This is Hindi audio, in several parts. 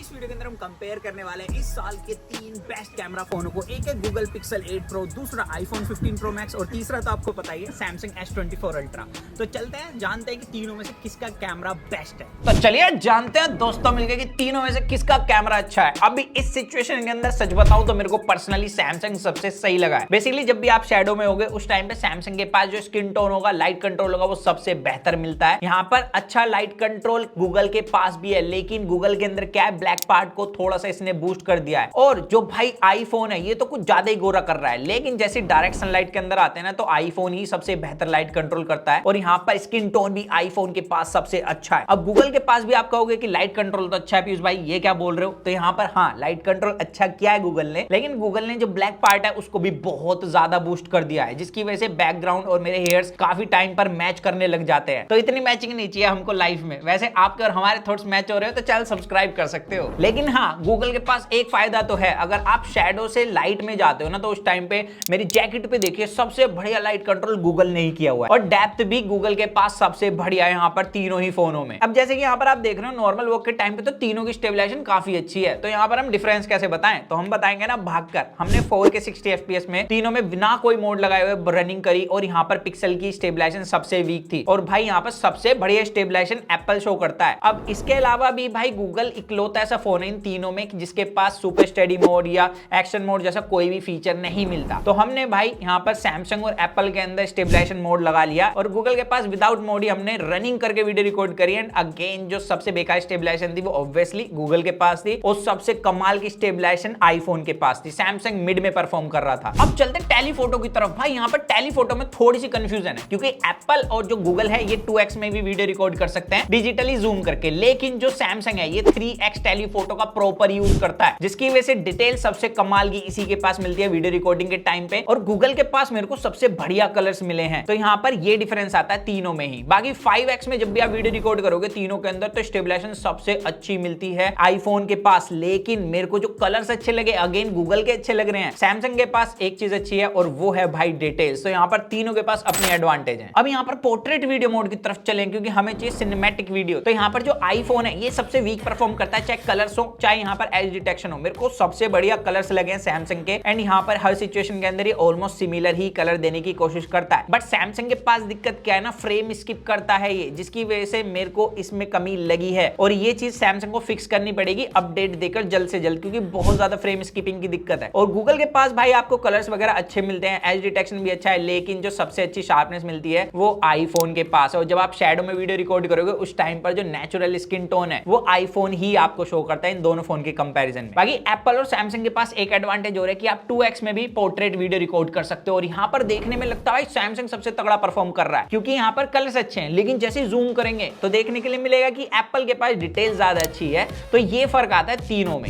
इस वीडियो के अंदर हम कंपेयर करने वाले हैं इस साल के 3 बेस्ट कैमरा फोनों को। एक है गूगल पिक्सल 8 प्रो, दूसरा आईफोन 15 प्रो मैक्स और तीसरा तो आपको पता ही है सैमसंग S24 अल्ट्रा। तो चलते हैं जानते हैं कि तीनों में से किसका कैमरा बेस्ट है। तो चलिए जानते हैं दोस्तों मिलकर कि तीनों में से किसका कैमरा अच्छा है। अभी इस सिचुएशन के अंदर सच बताऊं तो मेरे को पर्सनली सैमसंग सबसे सही लगा है। बेसिकली जब भी आप शैडो में होगे उस टाइम पे सैमसंग के पास जो स्किन टोन होगा, लाइट कंट्रोल होगा, वो सबसे बेहतर मिलता है। यहाँ पर अच्छा लाइट कंट्रोल गूगल के पास भी है, लेकिन गूगल के अंदर क्या है, ब्लैक पार्ट को थोड़ा सा इसने बूस्ट कर दिया है। और जो भाई आईफोन है ये तो कुछ ज्यादा ही गोरा कर रहा है, लेकिन जैसे डायरेक्ट सनलाइट के अंदर आते हैं ना तो आईफोन ही सबसे बेहतर लाइट कंट्रोल करता है। और यहाँ पर स्किन टोन भी आईफोन के पास सबसे अच्छा है। अब गूगल के पास भी आप कहोगे कि लाइट कंट्रोल तो अच्छा है पीयूष भाई, ये क्या बोल रहे हो? तो यहाँ पर हाँ, लाइट कंट्रोल अच्छा किया है गूगल ने, लेकिन गूगल ने जो ब्लैक पार्ट है उसको भी बहुत ज्यादा बूस्ट कर दिया है, जिसकी वजह से बैकग्राउंड और मेरे हेयर्स काफी टाइम पर मैच करने लग जाते हैं। तो इतनी मैचिंग नहीं चाहिए हमको लाइफ में। वैसे आपके और हमारे थॉट्स मैच हो रहे हो तो चैनल सब्सक्राइब कर सकते हो। लेकिन हाँ, गूगल के पास एक फायदा तो है, अगर आप शैडो से लाइट में जाते हो ना तो उस टाइम पे मेरी जैकेट पे देखिए सबसे बढ़िया लाइट कंट्रोल गूगल ने ही किया हुआ है। और डेप्थ भी गूगल के पास सबसे बढ़िया है यहाँ पर तीनों ही फोनों में। अब जैसे कि यहाँ पर आप देख रहे हो नॉर्मल वॉक के टाइम पे तो तीनों की स्टेबलाइजेशन काफी अच्छी है। तो यहाँ पर हम डिफरेंस कैसे बताएं, तो हम बताएंगे ना भागकर। हमने 4K 60 FPS में तीनों में बिना कोई मोड लगाए हुए रनिंग करी और यहाँ पर पिक्सल की स्टेबलाइजेशन सबसे वीक थी। और भाई यहाँ पर सबसे बढ़िया स्टेबलाइजेशन एप्पल शो करता है। अब इसके अलावा भी भाई गूगल इकलौता ऐसा फोन है इन तीनों में जिसके पास सुपर स्टडी मोड या एक्शन मोड जैसा कोई भी फीचर नहीं मिलता। तो हमने भाई यहाँ पर सैमसंग और एप्पल के अंदर स्टेबलाइजेशन मोड लगा लिया और गूगल के पास विदाउट मोड ही हमने रनिंग करके वीडियो रिकॉर्ड करी। एंड अगेन जो सबसे बेकार स्टेबलाइजेशन थी वो ऑब्वियसली गूगल के पास थी और सबसे कमाल की स्टेबलाइजेशन आईफोन के पास थी। सैमसंग मिड में परफॉर्म कर रहा था। अब चलते टेलीफोटो की तरफ। भाई यहाँ पर टेलीफोटो में थोड़ी सी कंफ्यूजन है, क्योंकि एप्पल और जो गूगल है ये 2x में भी वीडियो रिकॉर्ड कर सकते हैं डिजिटली जूम करके, लेकिन जो सैमसंग है ये 3x टेलीफोटो का प्रॉपर यूज करता है, जिसकी वजह से डिटेल सबसे कमाल की इसी के पास मिलती है वीडियो रिकॉर्डिंग के टाइम पे। और गूगल के पास मेरे को सबसे बढ़िया कलर्स मिले हैं। तो यहाँ पर ये डिफरेंस आता है तीनों में ही। बाकी 5x में जब भी आप वीडियो रिकॉर्ड करोगे तीनों के अंदर तो स्टेबलाइजेशन सबसे अच्छी मिलती है आईफोन के पास। लेकिन मेरे को जो कलर्स अच्छे लगे अगेन गूगल के अच्छे लग रहे हैं। सैमसंग के पास एक चीज अच्छी है और वो है भाई डिटेल्स। तो यहाँ पर तीनों के पास अपनी एडवांटेज है। अब यहाँ पर पोर्ट्रेट वीडियो मोड की तरफ चलें, क्योंकि हमें चाहिए सिनेमैटिक वीडियो। तो यहाँ पर जो आईफोन है ये सबसे वीक परफॉर्म करता है, चाहे कलर्स हो चाहे यहाँ पर एज डिटेक्शन हो। मेरे को सबसे बढ़िया कलर्स लगे हैं सैमसंग के। एंड यहाँ पर हर सिचुएशन के अंदर ये ऑलमोस्ट सिमिलर ही कलर देने की कोशिश करता है। बट सैमसंग के पास दिक्कत क्या है ना, फ्रेम स्किप करता है ये, जिसकी वजह से मेरे को इसमें कमी लगी है। और ये चीज सैमसंग को फिक्स करनी पड़ेगी अपडेट देकर जल्द से जल्द, क्योंकि बहुत ज्यादा फ्रेम स्किपिंग की दिक्कत है। और गूगल के पास भाई आपको कलर्स वगैरह अच्छे मिलते हैं, एज डिटेक्शन भी अच्छा है, लेकिन जो सबसे अच्छी शार्पनेस मिलती है वो आईफोन के पास है। और जब आप शैडो में वीडियो रिकॉर्ड करोगे उस टाइम पर जो नेचुरल स्किन टोन है वो आईफोन ही आपको शो करता है इन दोनों फोन के कंपैरिजन में। बाकी एप्पल और सैमसंग के पास एक एडवांटेज हो रहा है कि आप 2x में भी पोर्ट्रेट वीडियो रिकॉर्ड कर सकते हो। और यहाँ पर देखने में लगता है सैमसंग सबसे तगड़ा परफॉर्म कर रहा है, क्योंकि यहाँ पर कलर्स अच्छे हैं, लेकिन जैसे जूम करेंगे तो देखने के लिए मिलेगा कि एप्पल के पास डिटेल ज्यादा अच्छी है। तो ये फर्क आता है तीनों में।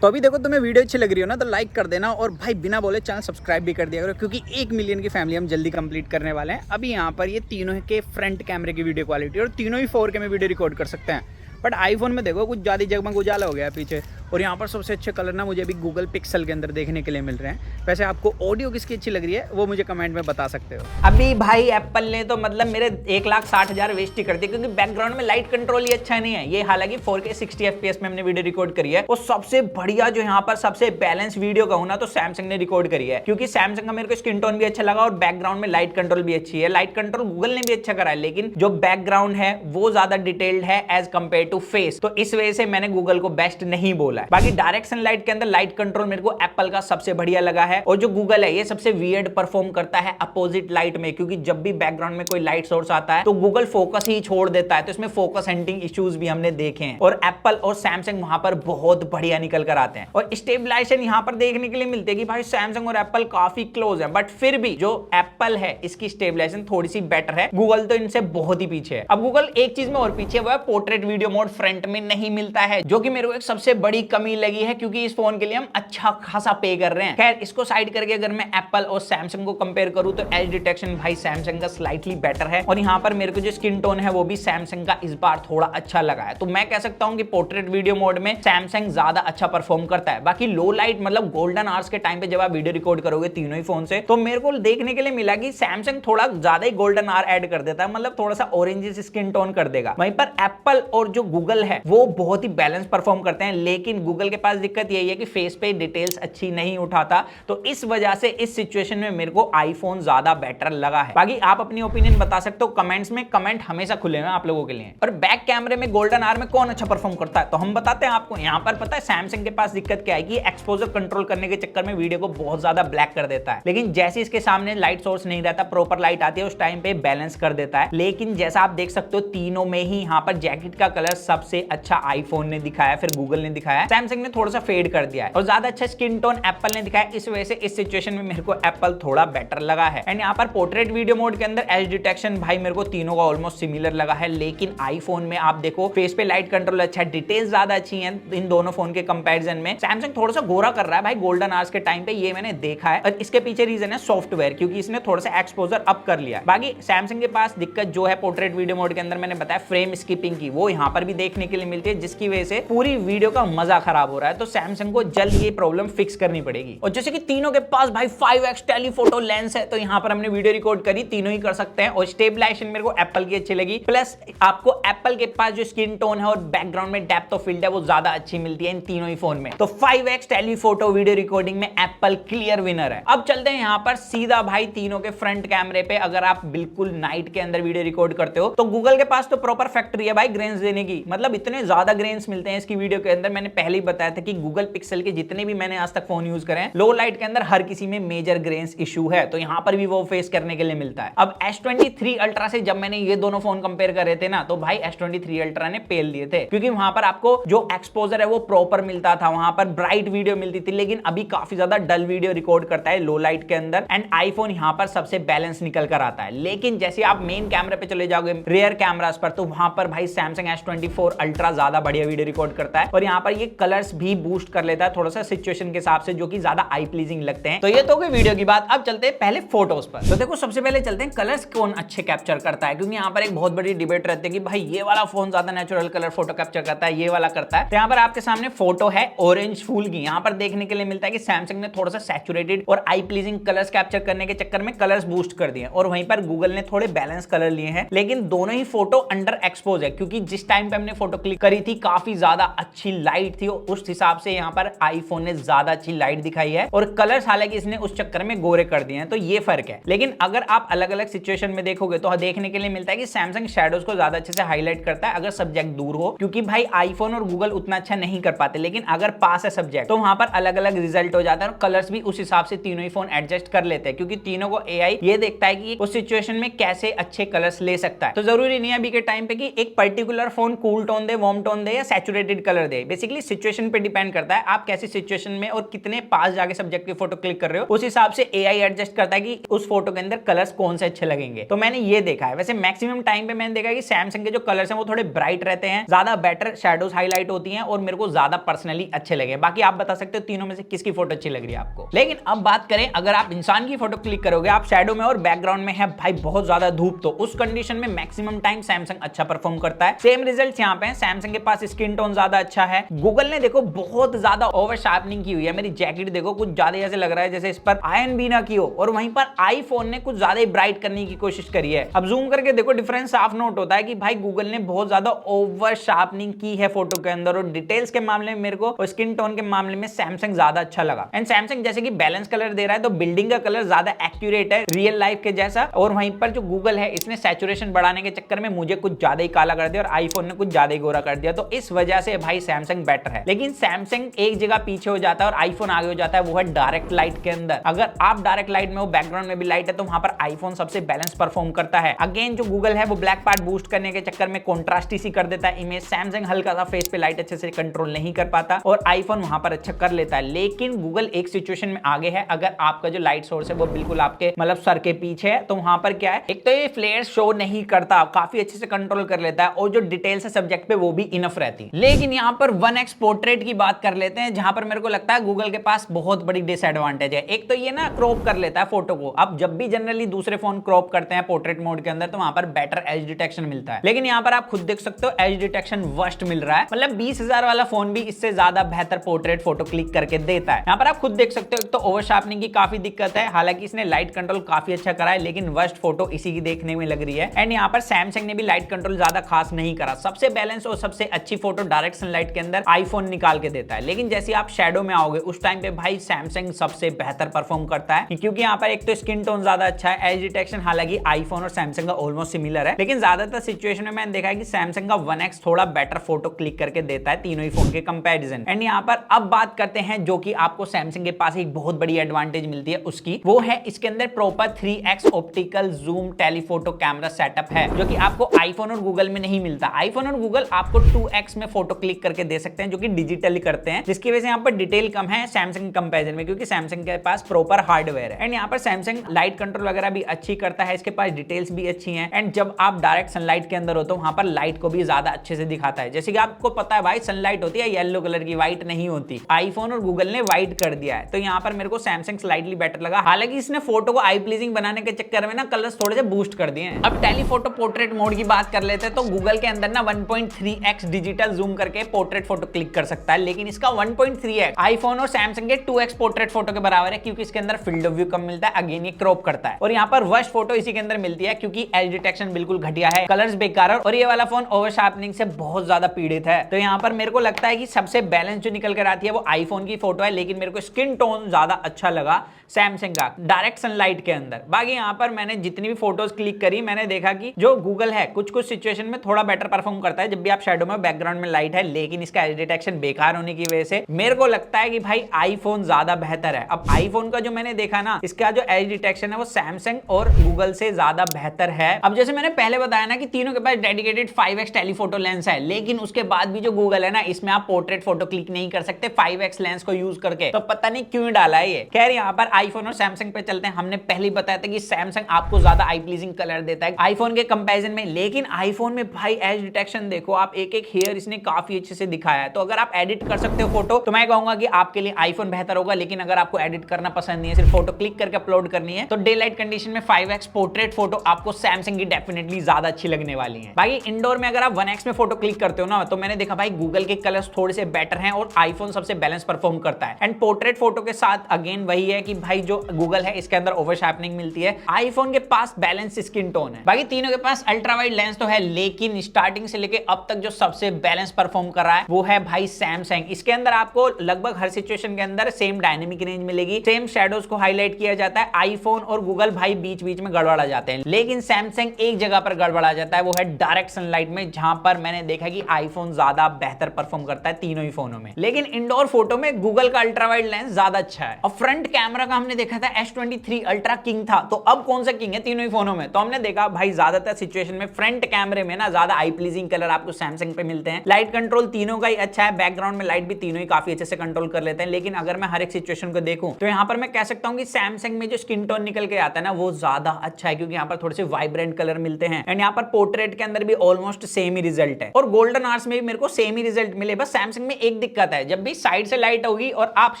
तो अभी देखो तुम्हें वीडियो अच्छी लग रही हो ना तो लाइक कर देना, और भाई बिना बोले चैनल सब्सक्राइब भी कर दिया करो, क्योंकि 1 मिलियन की फैमिली हम जल्दी कंप्लीट करने वाले हैं। अभी यहाँ पर ये तीनों के फ्रंट कैमरे की वीडियो क्वालिटी और तीनों ही 4K में वीडियो रिकॉर्ड कर सकते हैं। बट आईफोन में देखो कुछ ज़्यादा जगमग उजाला हो गया पीछे। और यहाँ पर सबसे अच्छे कलर ना मुझे अभी गूगल पिक्सल के अंदर देखने के लिए मिल रहे हैं। वैसे आपको ऑडियो किसकी अच्छी लग रही है वो मुझे कमेंट में बता सकते हो। अभी भाई एप्पल ने तो मतलब मेरे 1,60,000 वेस्ट ही कर दिए, क्योंकि बैकग्राउंड में लाइट कंट्रोल ही अच्छा नहीं है। ये हालांकि 4K 60 FPS में हमने वीडियो रिकॉर्ड करी है। और सबसे बढ़िया जो यहाँ पर सबसे बैलेंस वीडियो कहूँ ना तो सैमसंग ने रिकॉर्ड करी है, क्योंकि सैमसंग का मेरे को स्किन टोन भी अच्छा लगा और बैकग्राउंड में लाइट कंट्रोल भी अच्छी है। लाइट कंट्रोल गूगल ने भी अच्छा करा है, लेकिन जो बैकग्राउंड है वो ज्यादा डिटेल्ड है एज कंपेयर टू फेस। तो इस वजह से मैंने गूगल को बेस्ट नहीं बोला है। बाकी डायरेक्शन लाइट के अंदर लाइट कंट्रोल मेरे को एप्पल का सबसे बढ़िया लगा है। और जो गूगल है ये सबसे वियर्ड परफॉर्म करता है अपोजिट लाइट में, क्योंकि जब भी बैकग्राउंड में कोई लाइट सोर्स आता है तो गूगल फोकस ही छोड़ देता है। तो इसमें फोकस हंटिंग इश्यूज भी हमने देखे हैं, और एप्पल और सैमसंग वहां पर बहुत बढ़िया निकल कर आते हैं। और स्टेबलाइजेशन यहाँ पर देखने के लिए मिलते हैं कि भाई सैमसंग और एप्पल काफी क्लोज है, बट फिर भी जो एप्पल है इसकी स्टेबलाइजेशन थोड़ी सी बेटर है। गूगल तो इनसे बहुत ही पीछे है। अब गूगल एक चीज में और पीछे, वो है पोर्ट्रेट वीडियो मोड फ्रंट में नहीं मिलता है, जो कि मेरे को एक सबसे बड़ी कमी लगी है क्योंकि इस फोन के लिए हम अच्छा खासा पे कर रहे हैं। खैर इसको साइड करके अगर मैं एप्पल और सैमसंग को कंपेयर करूं तो एज डिटेक्शन भाई सैमसंग का स्लाइटली बेटर है और यहाँ पर मेरे को जो स्किन टोन है वो भी सैमसंग का इस बार थोड़ा अच्छा लगा है। तो मैं कह सकता हूं कि पोर्ट्रेट वीडियो मोड में सैमसंग ज्यादा अच्छा परफॉर्म करता है। बाकी लो लाइट मतलब गोल्डन आवर्स के टाइम पे जब आप वीडियो रिकॉर्ड करोगे तीनों ही फोन से तो मेरे को देखने के लिए मिला कि सैमसंग थोड़ा ज्यादा ही गोल्डन आवर ऐड कर देता है, मतलब थोड़ा सा ऑरेंज स्किन टोन कर देगा। वहीं पर एप्पल और जो गूगल है वो बहुत ही बैलेंस परफॉर्म करते हैं, लेकिन गूगल के पास दिक्कत यही है कि फेस पे डिटेल्स अच्छी नहीं उठाता। तो इस वजह से इस सिचुएशन में मेरे को आईफोन ज्यादा बेटर लगा है। बाकी आप अपनी ओपिनियन बता सकते हो कमेंट्स में, कमेंट हमेशा खुले हैं आप लोगों के लिए। और बैक कैमरे में गोल्डन आवर में कौन अच्छा परफॉर्म करता है तो हम बताते हैं आपको। यहाँ पर पता है सैमसंग के पास दिक्कत क्या है कि एक्सपोजर कंट्रोल करने के चक्कर में वीडियो को बहुत ज्यादा ब्लैक कर देता है, लेकिन जैसे इसके सामने लाइट सोर्स नहीं रहता, प्रॉपर लाइट आती है उस टाइम पे बैलेंस कर देता है। लेकिन जैसा आप देख सकते हो तीनों में ही यहाँ पर जैकेट का कलर सबसे अच्छा आईफोन ने दिखाया, फिर गूगल ने दिखाया, सैमसंग ने थोड़ा सा फेड कर दिया है और ज्यादा अच्छा स्किन टोन एप्पल ने दिखाया। इस वजह से इस सिचुएशन में मेरे को एप्पल थोड़ा बेटर लगा है। एंड यहाँ पर पोर्ट्रेट वीडियो मोड के अंदर एज डिटेक्शन भाई मेरे को तीनों का ऑलमोस्ट सिमिलर लगा है, लेकिन आईफोन में आप देखो फेस पे लाइट कंट्रोल अच्छा है, डिटेल्स ज्यादा अच्छी हैं इन दोनों फोन के कंपैरिजन में। सैमसंग थोड़ा सा गोरा कर रहा है भाई गोल्डन आवर्स के टाइम पे, ये मैंने देखा है और इसके पीछे रीजन है सॉफ्टवेयर, क्योंकि इसने थोड़ा सा एक्सपोजर अप कर लिया है। बाकी सैमसंग के पास दिक्कत जो है पोर्ट्रेट वीडियो मोड के अंदर मैंने बताया फ्रेम स्किपिंग की, वो यहाँ पर भी देखने के लिए मिलती है, जिसकी वजह से पूरी वीडियो का मजा खराब हो रहा है। तो सैमसंग को जल्द ये प्रॉब्लम फिक्स करनी पड़ेगी। और जैसे कि तीनों के पास भाई 5x टेलीफोटो लेंस है, तो यहाँ पर हमने वीडियो रिकॉर्ड करी, तीनों ही कर सकते हैं। और स्टेबलाइजेशन मेरे को एप्पल की अच्छी लगी, प्लस आपको एप्पल के पास जो स्किन टोन है और बैकग्राउंड में डेप्थ ऑफ फील्ड है वो ज्यादा अच्छी मिलती है इन तीनों ही फोन में। तो 5x टेलीफोटो वीडियो रिकॉर्डिंग में एप्पल क्लियर विनर है। अब चलते हैं यहाँ पर सीधा भाई तीनों के फ्रंट कैमरे पे। अगर आप बिल्कुल नाइट के अंदर वीडियो रिकॉर्ड करते हो तो गूगल के पास तो प्रॉपर फैक्ट्री है भाई ग्रेन्स देने की, मतलब इतने ज्यादा ग्रेन्स मिलते हैं इसकी वीडियो के अंदर। मैंने पहले ही बताया था कि गूगल पिक्सल के जितने भी मैंने आज तक फोन यूज करे हैं लो लाइट के अंदर हर किसी में मेजर ग्रेन्स इशू है, तो यहाँ पर भी वो फेस करने के लिए मिलता है। अब S23 अल्ट्रा से जब मैंने ये दोनों फोन कंपेयर कर रहे थे ना, तो भाई S23 अल्ट्रा ने पेल दिए थे, क्योंकि वहां पर आपको जो एक्सपोजर है वो प्रॉपर मिलता था, वहां पर ब्राइट वीडियो मिलती थी, लेकिन अभी काफी ज्यादा डल वीडियो रिकॉर्ड करता है लो लाइट के अंदर। एंड आईफोन यहाँ पर सबसे बैलेंस निकल कर आता है। लेकिन जैसे आप मेन कैमरे पे चले जाओगे रेयर कैमरास पर, तो वहां पर भाई सैमसंग S24 अल्ट्रा ज्यादा बढ़िया वीडियो रिकॉर्ड करता है और यहाँ पर ये कलर्स भी बूस्ट कर लेता है थोड़ा सा सिचुएशन के हिसाब से, जो कि ज्यादा आई प्लीजिंग लगते हैं। तो ये तो कोई वीडियो की बात। अब चलते हैं पहले फोटोज पर। तो देखो सबसे पहले चलते हैं कलर्स कौन अच्छे कैप्चर करता है, क्योंकि यहाँ पर एक बहुत बड़ी डिबेट रहती है कि भाई ये वाला फोन ज्यादा नेचुरल कलर फोटो कैप्चर करता है, ये वाला करता है। तो यहाँ पर आपके सामने फोटो है ऑरेंज फूल की, यहाँ पर देखने के लिए मिलता है कि सैमसंग ने थोड़ा सा सैचुरेटेड और आई प्लीजिंग कलर्स कैप्चर करने के चक्कर में कलर्स बूस्ट कर दिए, और वहीं पर गूगल ने थोड़े बैलेंस कलर लिए हैं। लेकिन दोनों ही फोटो अंडर एक्सपोज है, क्योंकि जिस टाइम पे हमने फोटो क्लिक करी थी काफी ज्यादा अच्छी लाइट थी, उस हिसाब से यहाँ पर आईफोन ने ज्यादा अच्छी लाइट दिखाई है और कलर्स हालांकि इसने उस चक्कर में गोरे कर दिए हैं, तो ये फर्क है। लेकिन अगर आप अलग अलग सिचुएशन में देखोगे तो देखने के लिए मिलता है कि सैमसंग शैडोज को ज्यादा अच्छे से हाईलाइट करता है अगर सब्जेक्ट दूर हो, क्योंकि भाई आईफोन और गूगल उतना अच्छा नहीं कर पाते। लेकिन अगर पास है सब्जेक्ट तो वहां पर अलग अलग रिजल्ट हो जाता है और कलर्स भी उस हिसाब से तीनों ही फोन एडजस्ट कर लेते हैं, क्योंकि तीनों को एआई ये देखता है कि उस सिचुएशन में कैसे अच्छे कलर्स ले सकता है। तो जरूरी नहीं है अभी के टाइम पे कि एक पर्टिकुलर फोन कूल टोन दे, वार्म टोन दे या सैचुरेटेड कलर दे। बेसिकली सिचुएशन पे डिपेंड करता है आप कैसी सिचुएशन में और कितने पास जाके सब्जेक्ट की फोटो क्लिक कर रहे हो, उस हिसाब से एआई एडजस्ट करता है कि उस फोटो के अंदर कलर्स कौन से अच्छे लगेंगे। तो मैंने ये देखा है। वैसे मैक्सिमम टाइम पे मैंने देखा कि सैमसंग के जो कलर्स हैं वो थोड़े ब्राइट रहते हैं, ज्यादा बेटर शैडोज हाईलाइट होती हैं और मेरे को ज्यादा पर्सनली अच्छे लगे। बाकी आप बता सकते हो तीनों में से किसकी फोटो अच्छी लग रही है आपको। लेकिन अब बात करें अगर आप इंसान की फोटो क्लिक करोगे, आप शैडो में और बैकग्राउंड में है भाई बहुत ज्यादा धूप, तो उस कंडीशन में मैक्सिमम टाइम सैमसंग अच्छा परफॉर्म करता है। सेम रिजल्ट यहाँ पे है, सैमसंग के पास स्किन टोन ज्यादा अच्छा है। गूगल ने देखो बहुत ज्यादा ओवर शार्पनिंग की हुई है, मेरी जैकेट देखो कुछ ज्यादा ऐसे लग रहा है जैसे इस पर आयन भी ना की हो, और वहीं पर आईफोन ने कुछ ज्यादा ब्राइट करने की कोशिश करी है। अब जूम करके देखो डिफरेंस साफ नोट होता है कि भाई गूगल ने बहुत ज्यादा ओवर शार्पनिंग की है फोटो के अंदर, और डिटेल्स के मामले में मेरे को और स्किन टोन के मामले में सैमसंग ज्यादा अच्छा लगा। एंड सैमसंग जैसे कि बैलेंस कलर दे रहा है तो बिल्डिंग का कलर ज्यादा एक्यूरेट है रियल लाइफ के जैसा, और वहीं पर जो गूगल है इसने सैचुरेशन बढ़ाने के चक्कर में मुझे कुछ ज्यादा ही काला कर दिया और आईफोन ने कुछ ज्यादा ही गोरा कर दिया। तो इस वजह से भाई सैमसंग बेटर है। लेकिन सैमसंग एक जगह पीछे हो जाता है और आईफोन आगे हो जाता है, वो है डायरेक्ट लाइट के अंदर। अगर आप डायरेक्ट लाइट में हो, बैकग्राउंड में भी लाइट है, तो वहां पर आईफोन सबसे बैलेंस परफॉर्म करता है। अगेन जो गूगल है वो ब्लैक पार्ट बूस्ट करने के चक्कर में कॉन्ट्रास्ट सी कर देता है इमेज। सैमसंग हल्का सा फेस पे लाइट अच्छे से कंट्रोल नहीं कर पाता और आईफोन वहां पर अच्छा कर लेता है। लेकिन गूगल एक सिचुएशन में आगे है, अगर आपका जो लाइट सोर्स है वो बिल्कुल आपके मतलब सर के पीछे है, तो वहां पर क्या है, एक तो ये फ्लेयर शो नहीं करता, काफी अच्छे से कंट्रोल कर लेता है, और जो डिटेल्स है सब्जेक्ट पे वो भी इनफ रहती। लेकिन यहाँ पर 1x पोर्ट्रेट की बात कर लेते हैं, जहां पर मेरे को लगता है गूगल के पास बहुत बड़ी डिसएडवांटेज है। एक तो ये ना क्रॉप कर लेता है फोटो को। अब जब भी जनरली दूसरे फोन क्रॉप करते हैं पोर्ट्रेट मोड के अंदर तो वहां पर बेटर एज डिटेक्शन मिलता है, लेकिन यहाँ पर आप खुद देख सकते हो एज डिटेक्शन वर्स्ट मिल रहा है। मतलब 20,000 वाला फोन भी इससे ज्यादा बेहतर पोर्ट्रेट फोटो क्लिक करके देता है। यहाँ पर आप खुद देख सकते हो, एक तो ओवर शार्पनिंग की काफी दिक्कत है, हालांकि इसने लाइट कंट्रोल काफी अच्छा करा है, लेकिन वर्स्ट फोटो इसी की देखने में लग रही है। एंड यहाँ पर सैमसंग ने भी लाइट कंट्रोल ज्यादा खास नहीं करा। सबसे बैलेंस और सबसे अच्छी फोटो डायरेक्ट सनलाइट के अंदर आईफोन निकाल के देता है, लेकिन जैसे आप शेडो में आओगे उस टाइम पे भाई सैमसंग सबसे बेहतर परफॉर्म करता है, क्योंकि यहाँ पर एक तो स्किन टोन ज्यादा अच्छा है, एज डिटेक्शन हालांकि आईफोन और सैमसंग का ऑलमोस्ट सिमिलर है, लेकिन ज्यादातर सिचुएशन में मैंने देखा है कि सैमसंग का 1x थोड़ा बेटर फोटो क्लिक करके देता है तीनों ही फोन के कंपैरिजन। एंड यहाँ पर अब बात करते हैं जो कि आपको सैमसंग के पास एक बहुत बड़ी एडवांटेज मिलती है उसकी, वो है इसके अंदर proper 3x optical zoom telephoto camera setup है, जो कि आपको आईफोन और गूगल में नहीं मिलता। आईफोन और गूगल आपको 2x में फोटो क्लिक करके दे सकते हैं, जो कि डिजिटली करते हैं, जिसकी वजह से यहाँ पर डिटेल कम है सैमसंग कंपैरिजन में, क्योंकि सैमसंग के पास प्रॉपर हार्डवेयर है। एंड यहाँ पर सैमसंग लाइट कंट्रोल वगैरह भी अच्छी करता है, इसके पास डिटेल्स भी अच्छी हैं। एंड जब आप डायरेक्ट सनलाइट के अंदर हो तो वहां पर लाइट को भी ज्यादा अच्छे से दिखाता है। जैसे कि आपको पता है भाई सनलाइट होती है येलो कलर की, व्हाइट नहीं होती। आईफोन और गूगल ने व्हाइट कर दिया है, तो यहाँ पर मेरे को सैमसंग स्लाइटली बेटर लगा। हालांकि इसने फोटो को आई प्लीजिंग बनाने के चक्कर में ना कलर्स थोड़े से बूस्ट कर दिए हैं। अब टेलीफोटो पोर्ट्रेट मोड की बात कर लेते हैं, तो गूगल के अंदर ना 1.3x डिजिटल जूम करके पोर्ट्रेट फोटो क्लिक कर सकता है, लेकिन इसका 1.3x आईफोन और सैमसंग के 2x पोर्ट्रेट फोटो के बराबर है, क्योंकि इसके अंदर फील्ड ऑफ व्यू कम मिलता है। अगेन ये क्रॉप करता है, और यहाँ पर वर्स्ट फोटो इसी के अंदर मिलती है, क्योंकि एज डिटेक्शन बिल्कुल घटिया है, कलर्स बेकार है, और ये वाला फोन ओवर शार्पनिंग से बहुत ज्यादा पीड़ित है। तो यहाँ पर मेरे को लगता है कि सबसे बैलेंस जो निकल कर आती है वो आईफोन की फोटो है, लेकिन मेरे को स्किन टोन ज्यादा अच्छा लगा सैमसंग का डायरेक्ट सनलाइट के अंदर। बाकी यहाँ पर मैंने जितनी भी फोटोज क्लिक करी, मैंने देखा कि जो गूगल है कुछ कुछ सिचुएशन में थोड़ा बेटर परफॉर्म करता है, जब भी आप शेडो में बैकग्राउंड में लाइट है, लेकिन इसका एज डिटेक्शन बेकार होने की वजह से मेरे को लगता है कि भाई आईफोन ज्यादा बेहतर है। अब आईफोन का जो मैंने देखा ना, इसका जो एज डिटेक्शन है वो सैमसंग और गूगल से ज्यादा बेहतर है। अब जैसे मैंने पहले बताया ना कि तीनों के पास डेडिकेटेड 5x टेलीफोटो लेंस है, लेकिन उसके बाद भी जो गूगल है ना, इसमें आप पोर्ट्रेट फोटो क्लिक नहीं कर सकते 5x लेंस को यूज करके। तो पता नहीं क्यों डाला है ये। खैर यहाँ पर आईफोन और सैमसंग पे चलते हैं। हमने पहले ही बताया था कि सैमसंग आपको ज्यादा आई प्लीजिंग कलर देता है आईफोन के कंपैरिजन में, लेकिन आईफोन में भाई एज डिटेक्शन देखो आप, एक एक हेयर इसने काफी अच्छे से दिखाया है। तो अगर आप एडिट कर सकते हो फोटो तो मैं कहूंगा कि आपके लिए आईफोन बेहतर होगा, लेकिन अगर आपको एडिट करना पसंद नहीं है, सिर्फ फोटो क्लिक करके अपलोड करनी है, तो डे लाइट कंडीशन में 5x पोर्ट्रेट फोटो आपको सैमसंग की डेफिनेटली ज्यादा अच्छी लगने वाली है। बाकी इंडोर में अगर आप 1x में फोटो क्लिक करते हो ना, तो मैंने देखा भाई गूगल के कलर्स थोड़े से बेटर हैं और आईफोन सबसे बैलेंस परफॉर्म करता है। एंड पोर्ट्रेट फोटो के साथ अगेन वही है कि भाई जो गूगल है इसके अंदर ओवर शार्पनिंग मिलती है, आईफोन के पास बैलेंस स्किन टोन है। बाकी तीनों के पास अल्ट्रा वाइड लेंस तो है, लेकिन स्टार्टिंग से लेके अब तक जो सबसे बैलेंस परफॉर्म कर रहा है वो है भाई सैमसंग। इसके अंदर आपको लगभग हर सिचुएशन के अंदर सेम डायनेमिक रेंज मिलेगी, सेम शेडोज को हाईलाइट किया जाता है। आईफोन और गूगल भाई बीच बीच में गड़बड़ा जाते हैं, लेकिन सैमसंग एक जगह पर गड़बड़ा जाता है, वो है डायरेक्ट सनलाइट में, जहां पर मैंने देखा कि आईफोन ज्यादा बेहतर परफॉर्म करता है तीनों ही फोनों में। लेकिन इंडोर फोटो में गूगल का अल्ट्रा वाइड लेंस ज्यादा अच्छा है। और फ्रंट कैमरा का हमने देखा था S23 अल्ट्रा किंग था, तो अब कौन सा किंग है तीनों ही फोनों में? तो हमने देखा भाई ज्यादातर सिचुएशन में फ्रंट कैमरे में ना ज्यादा आई प्लीजिंग कलर आपको सैमसंग पे मिलते हैं। लाइट कंट्रोल तीनों का ही अच्छा है, बैकग्राउंड में लाइट भी तीनों ही काफी अच्छे से कंट्रोल कर लेते हैं। लेकिन अगर मैं हर एक सिचुएशन को देखूं तो यहाँ पर मैं कह सकता हूँ कि सैमसंग में जो स्किन टोन निकल के आता है ना, वो ज्यादा अच्छा है, क्योंकि यहाँ पर थोड़े से वाइब्रेंट कलर मिलते हैं। एंड यहाँ पर पोर्ट्रेट के अंदर भी ऑलमोस्ट सेम ही रिजल्ट है, और गोल्डन आवर्स में भी मेरे को सेम ही रिजल्ट मिले। बस सैमसंग में एक दिक्कत है, जब भी साइड से लाइट होगी और आप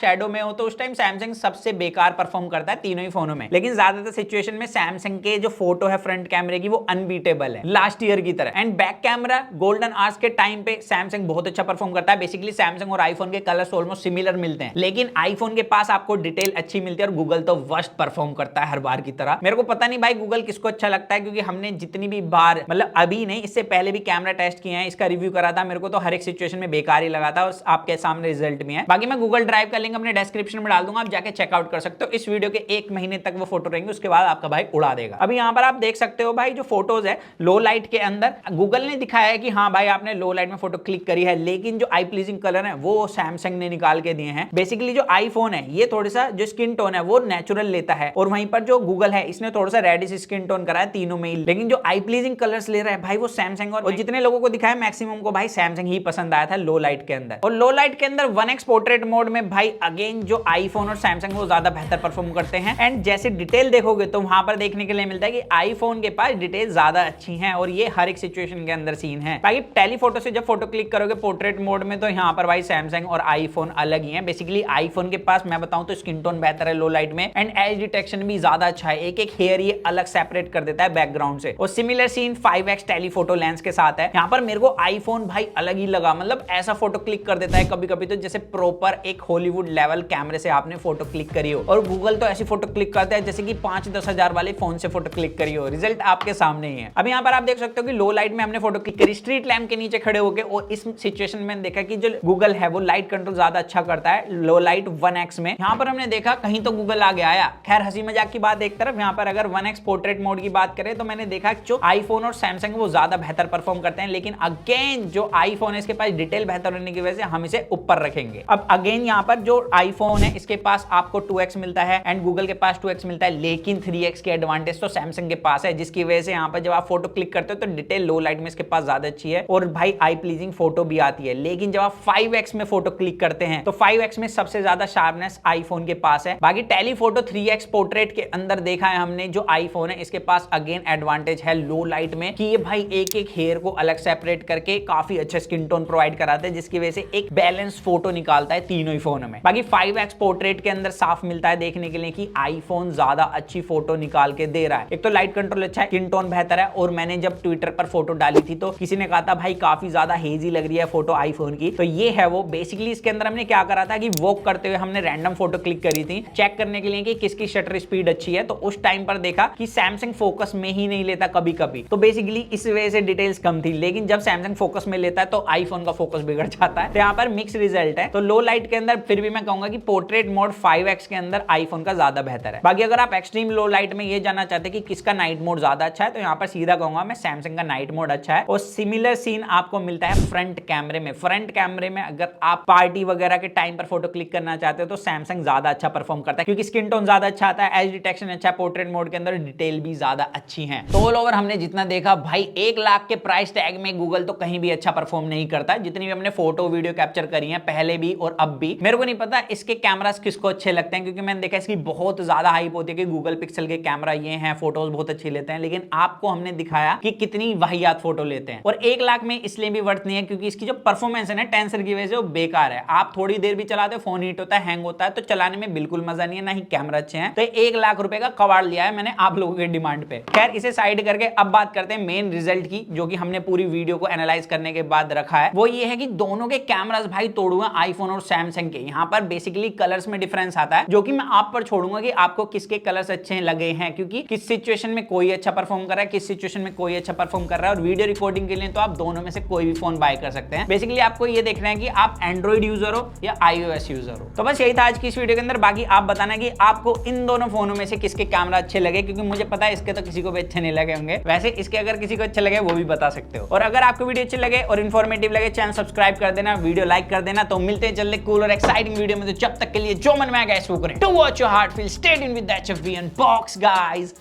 शेडो में हो तो उस टाइम सैमसंग सबसे बेकार परफॉर्म करता है तीनों ही फोनों में। लेकिन ज्यादातर सिचुएशन में सैमसंग के जो फोटो है फ्रंट कैमरे की, वो अनबीटेबल है लास्ट ईयर की तरह। And back camera golden hours के टाइम पे सैमसंग बहुत अच्छा परफॉर्म करता है। बेसिकली सैमसंग और आईफोन के कलर्स ऑलमोस्ट सिमिलर मिलते हैं, लेकिन आईफोन के पास आपको डिटेल अच्छी मिलती है और गूगल तो वर्स्ट परफॉर्म करता है हर बार की तरह। मेरे को पता नहीं भाई गूगल किसको अच्छा लगता है, क्योंकि हमने जितनी भी बार, मतलब अभी नहीं इससे पहले भी कैमरा टेस्ट किए हैं, इसका रिव्यू करा था, मेरे को तो हर एक सिचुएशन में बेकार ही लगा था, और आपके सामने रिजल्ट भी है। बाकी मैं गूगल ड्राइव का लिंक अपने डिस्क्रिप्शन में डाल दूंगा, आप जाके चेकआउट कर सकते हो। इस वीडियो के 1 महीने तक वो फोटो रहेंगे, उसके बाद आपका भाई उड़ा देगा। अभी यहाँ पर आप देख सकते हो भाई जो फोटोज है लो लाइट के अंदर, गूगल ने दिखाया है कि हाँ भाई आपने लो लाइट में फोटो क्लिक करी है, लेकिन जो आई प्लीजिंग कलर है वो सैमसंग ने निकाल के दिए हैं। बेसिकली जो आईफोन है ये थोड़ा सा जो स्किन टोन है वो नेचुरल लेता है, और वहीं पर जो गूगल है इसने थोड़ा सा रेडिश स्किन टोन करा है तीनों में ही, लेकिन जो आई प्लीजिंग कलर्स ले रहा है भाई वो सैमसंग। और जितने लोगों को दिखाया मैक्सिमम को भाई सैमसंग ही पसंद आया था लो लाइट के अंदर। और लो लाइट के अंदर 1x पोर्ट्रेट मोड में भाई अगेन जो आईफोन और सैमसंग वो ज्यादा बेहतर परफॉर्म करते हैं। एंड जैसे डिटेल देखोगे तो वहां पर देखने के लिए मिलता है कि आईफोन के पास डिटेल ज्यादा अच्छी हैं और ये हर एक सिचुएशन के अंदर सीन है। बाकी टेलीफोटो से जब फोटो क्लिक करोगे पोर्ट्रेट मोड में तो यहाँ पर भाई सैमसंग और आईफोन अलग ही है। बेसिकली आईफोन के पास मैं बताऊं तो स्किन टोन बेहतर है लो लाइट में एंड एज डिटेक्शन भी ज्यादा अच्छा है। एक एक हेयर ये अलग सेपरेट कर देता है बैकग्राउंड से। और similar scene 5x telephoto lens के साथ है। यहाँ पर मेरे को आईफोन भाई अलग ही लगा, मतलब ऐसा फोटो क्लिक कर देता है कभी कभी तो जैसे प्रॉपर एक हॉलीवुड लेवल कैमरे से आपने फोटो क्लिक करी हो। और गूगल तो ऐसी फोटो क्लिक करता है जैसे कि 5-10 हजार वाले फोन से फोटो क्लिक करी हो। रिजल्ट आपके सामने ही है। अब यहाँ पर आप देख सकते हो कि लो लाइट में हमने फोटो क्लिक करी स्ट्रीट लैम्प के नीचे खड़े होकर और इस सिचुएशन में देखा कि जो गूगल है वो लाइट कंट्रोल ज्यादा अच्छा करता है लो लाइट 1x में। यहाँ पर हमने देखा कहीं तो गूगल आगे आया। खैर हंसी मजाक की बात एक तरफ, यहाँ पर अगर 1x पोर्ट्रेट मोड की बात करें तो मैंने देखा जो आईफोन और सैमसंग वो ज्यादा बेहतर परफॉर्म करते हैं, लेकिन अगेन जो आईफोन है इसके पास डिटेल बेहतर होने की वजह से हम इसे ऊपर रखेंगे। अब अगेन यहाँ पर जो आईफोन है इसके पास आपको 2x मिलता है एंड गूगल के पास 2x मिलता है, लेकिन 3x के एडवांटेज तो सैमसंग के पास है, जिसकी वजह से यहाँ पर जब आप फोटो क्लिक करते हो तो डिटेल लो लाइट में इसके पास ज्यादा अच्छी है और भाई आई प्लीजिंग फोटो भी आती है। लेकिन जब आप 5x में फोटो क्लिक करते हैं तो 5x में सबसे ज्यादा शार्पनेस आईफोन के पास है। बाकी टेलीफोटो 3x पोर्ट्रेट के अंदर देखा है हमने जो आईफोन है इसके पास अगेन एडवांटेज है लो लाइट में कि ये भाई एक एक हेयर को अलग सेपरेट करके काफी अच्छा स्किन टोन प्रोवाइड कराते हैं, जिसकी वजह से एक बैलेंस फोटो निकालता है तीनों ही फोन में। बाकी 5x पोर्ट्रेट के अंदर साफ मिलता है देखने के लिए कि आईफोन ज्यादा अच्छी फोटो निकाल के दे रहा है। एक तो लाइट कंट्रोल अच्छा है, स्किन टोन बेहतर है और मैंने जब ट्विटर पर फोटो डाली थी तो किसी ने कहा था भाई काफी ज्यादा हेजी लग रही है फोटो आईफोन की, तो ये है वो। बेसिकली इसके अंदर हमने क्या करा था कि वॉक करते हुए हमने रैंडम फोटो क्लिक करी थी चेक करने के लिए कि किसकी शटर स्पीड अच्छी है, तो उस टाइम पर देखा कि सैमसंग फोकस में ही नहीं लेता कभी कभी, तो बेसिकली इस वजह से डिटेल्स कम थी। लेकिन जब सैमसंग फोकस में लेता है तो आईफोन का फोकस बिगड़ जाता है, तो यहाँ पर मिक्स रिजल्ट है। तो लो लाइट के अंदर फिर भी मैं कहूंगा कि पोर्ट्रेट मोड 5x के अंदर आईफोन का ज्यादा बेहतर है। बाकी अगर आप एक्सट्रीम लो लाइट में ये जानना चाहते हैं कि किसका नाइट मोड ज्यादा अच्छा है तो यहाँ पर सीधा कहूंगा मैं सैमसंग का नाइट मोड अच्छा है। और सिमिलर सीन आपको मिलता है फ्रंट कैमरे में। फ्रंट कैमरे में अगर आप पार्टी वगैरह के टाइम पर फोटो क्लिक करना चाहते हो तो सैमसंग ज्यादा अच्छा परफॉर्म करता है क्योंकि स्किन टोन ज्यादा अच्छा आता है, एज डिटेक्शन अच्छा है, पोर्ट्रेट मोड के अंदर डिटेल भी ज्यादा अच्छी है। तो ऑल ओवर हमने जितना देखा भाई 1 लाख के प्राइस टैग में गूगल तो कहीं भी अच्छा परफॉर्म नहीं करता। जितनी भी हमने फोटो वीडियो कैप्चर करी है पहले भी और अब भी, मेरे को नहीं पता इसके कैमरास किसको अच्छे लगते हैं क्योंकि मैंने देखा इसकी बहुत ज्यादा हाइप होती है कि गूगल पिक्सल के कैमरा ये हैं, फोटोज बहुत अच्छी लेते हैं, लेकिन आपको हमने दिखाया कि कितनी वाहियात फोटो लेते हैं। और 1 लाख में इसलिए भी वर्थ नहीं है क्योंकि इसकी जो परफॉर्मेंस है ना टेंसर की वजह से वो बेकार है। आप थोड़ी देर भी चलाते हो फोन हीट होता है, हैंग होता है, तो चलाने में बिल्कुल मजा नहीं है, ना ही कैमरा अच्छे हैं। तो 1 लाख रुपए का कबाड़ लिया है मैंने आप लोगों के डिमांड पे। खैर इसे साइड करके अब बात करते हैं मेन रिजल्ट की, जो कि हमने पूरी वीडियो को एनालाइज करने के बाद रखा है। वो ये है कि दोनों के कैमरास भाई तोड़ूंगा आईफोन और सैमसंग के। यहाँ पर बेसिकली कलर्स में डिफरेंस आता है जो कि मैं आप पर छोड़ूंगा कि आपको किसके कलर्स अच्छे लगे हैं, क्योंकि किस सिचुएशन में कोई अच्छा परफॉर्म कर रहा है, किस सिचुएशन में कोई अच्छा परफॉर्म कर रहा है। और वीडियो रिकॉर्डिंग के लिए तो आप दोनों में से कोई भी फोन बाय कर सकते हैं। बेसिकली आपको ये देखना है कि आप एंड्रॉइड यूजर हो या iOS यूजर हो। तो बस यही था आज की इस वीडियो के अंदर। बाकी आप बताना कि आपको इन दोनों फोनों में से किसके कैमरा अच्छे लगे, क्योंकि मुझे पता है इसके तो किसी को भी अच्छे नहीं लगे होंगे। वैसे इसके अगर किसी को अच्छे लगे वो भी बता सकते हो। और अगर आपको वीडियो अच्छे लगे और इन्फॉर्मेटिव लगे चैनल सब्सक्राइब कर देना, वीडियो लाइक कर देना। तो मिलते हैं जल्दी कूल और एक्साइटिंग वीडियो में। तो जब तक के लिए जो मन में आएगा इसको करें। To watch your heart feel, stay tuned with HFV unbox guys.